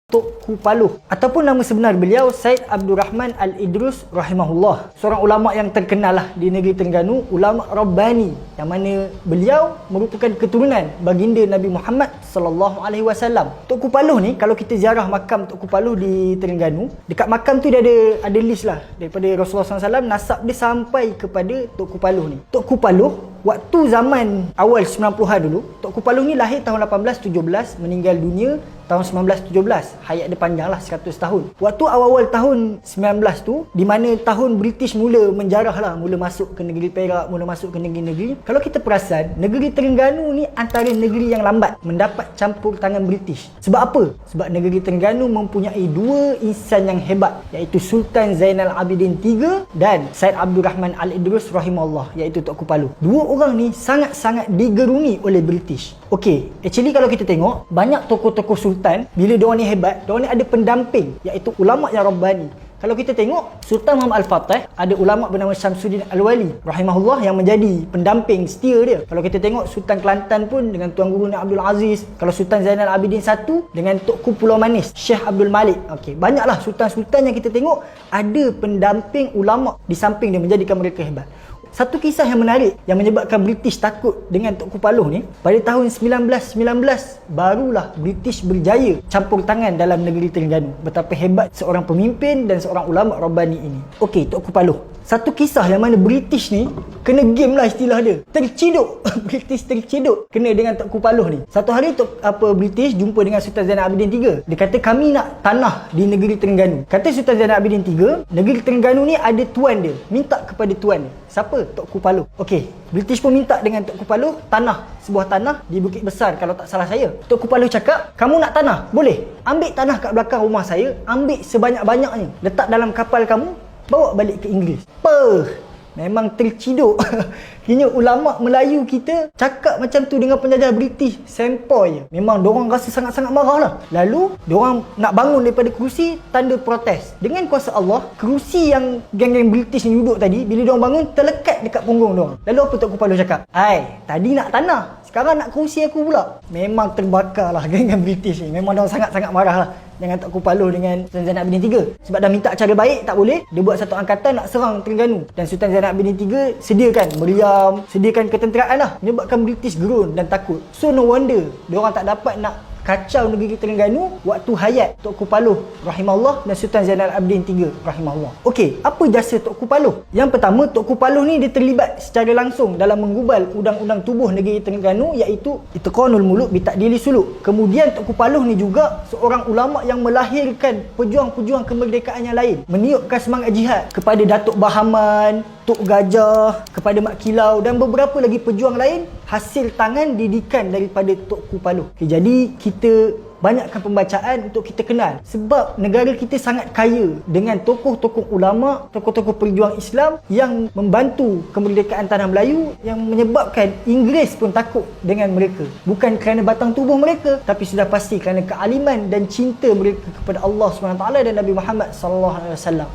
Tok Kupaluh ataupun nama sebenar beliau Syed Abdul Rahman Al-Idrus rahimahullah, seorang ulama yang terkenal lah di negeri Terengganu, ulama Rabbani, yang mana beliau merupakan keturunan baginda Nabi Muhammad sallallahu alaihi wasallam. Tok Kupaluh ni, kalau kita ziarah makam Tok Kupaluh di Terengganu, dekat makam tu dia ada list lah daripada Rasulullah SAW, nasab dia sampai kepada Tok Kupaluh ni. Tok Kupaluh waktu zaman awal 90-an dulu, Tok Kupaluh ni lahir tahun 1817, meninggal dunia tahun 1917. Hayat dia panjang lah, 100 tahun. Waktu awal-awal tahun 19 tu, di mana tahun British mula menjarah lah, mula masuk ke negeri Perak, mula masuk ke negeri-negeri. Kalau kita perasan, negeri Terengganu ni antara negeri yang lambat mendapat campur tangan British. Sebab apa? Sebab negeri Terengganu mempunyai dua insan yang hebat, iaitu Sultan Zainal Abidin III dan Syed Abdul Rahman Al-Idrus rahimahullah, iaitu Tok Kupaluh. Dua orang ni sangat-sangat digerungi oleh British. Okey, actually kalau kita tengok, banyak tokoh-tokoh sultan, bila diorang ni hebat, diorang ni ada pendamping, iaitu ulama yang Rabbani. Kalau kita tengok, Sultan Muhammad Al-Fatih ada ulama bernama Syamsuddin Al-Wali rahimahullah yang menjadi pendamping setia dia. Kalau kita tengok Sultan Kelantan pun dengan Tuan Guru Abdul Aziz. Kalau Sultan Zainal Abidin I dengan Tukku Pulau Manis Syekh Abdul Malik. Okey, banyaklah sultan-sultan yang kita tengok ada pendamping ulama di samping dia, menjadikan mereka hebat. Satu kisah yang menarik yang menyebabkan British takut dengan Tok Kupaluh ni, pada tahun 1919 barulah British berjaya campur tangan dalam negeri Terengganu. Betapa hebat seorang pemimpin dan seorang ulama Rabbani ini. Okey, Tok Kupaluh. Satu kisah yang mana British ni kena game lah istilah dia. Terciduk. British terciduk kena dengan Tok Kupaluh ni. Satu hari British jumpa dengan Sultan Zainal Abidin III. Dia kata, kami nak tanah di negeri Terengganu. Kata Sultan Zainal Abidin III, negeri Terengganu ni ada tuan dia. Minta kepada tuan dia. Siapa? Tok Kupaluh. Okey, British pun minta dengan Tok Kupaluh tanah, sebuah tanah di Bukit Besar kalau tak salah saya. Tok Kupaluh cakap, kamu nak tanah? Boleh. Ambil tanah kat belakang rumah saya, ambil sebanyak-banyaknya. Letak dalam kapal kamu, bawa balik ke Inggeris. Memang terciduk. Kini ulama Melayu kita cakap macam tu dengan penjajah British, sempoi je. Memang diorang rasa sangat-sangat marah lah. Lalu diorang nak bangun daripada kerusi, tanda protes. Dengan kuasa Allah, kerusi yang geng-geng British ni duduk tadi, bila diorang bangun, terlekat dekat punggung diorang. Lalu apa Tok Kupaluh cakap? Tadi nak tanah, sekarang nak kerusi aku pula. Memang terbakar lah geng-geng British ni. Memang diorang sangat-sangat marah lah dengan Tok Kupaluh dengan Sultan Zainal Abidin III. Sebab dah minta cara baik, tak boleh. Dia buat satu angkatan nak serang Terengganu. Dan Sultan Zainal Abidin III sediakan meriam, sediakan ketenteraan lah. Menyebabkan British gerun dan takut. So no wonder diorang tak dapat nak kacau negeri Terengganu waktu hayat Tok Kupaluh rahimahullah dan Sultan Zainal Abidin III rahimahullah. Okey, apa jasa Tok Kupaluh? Yang pertama, Tok Kupaluh ni dia terlibat secara langsung dalam menggubal undang-undang tubuh negeri Terengganu, iaitu Itqanul Muluk bi Ta'dili Suluk. Kemudian Tok Kupaluh ni juga seorang ulama yang melahirkan pejuang-pejuang kemerdekaan yang lain, meniupkan semangat jihad kepada Datuk Bahaman, Tok Gajah, kepada Mak Kilau dan beberapa lagi pejuang lain, hasil tangan didikan daripada Tok Kupaluh. Okay, jadi kita banyakkan pembacaan untuk kita kenal, sebab negara kita sangat kaya dengan tokoh-tokoh ulama, tokoh-tokoh perjuang Islam yang membantu kemerdekaan tanah Melayu, yang menyebabkan Inggeris pun takut dengan mereka. Bukan kerana batang tubuh mereka, tapi sudah pasti kerana kealiman dan cinta mereka kepada Allah SWT dan Nabi Muhammad SAW.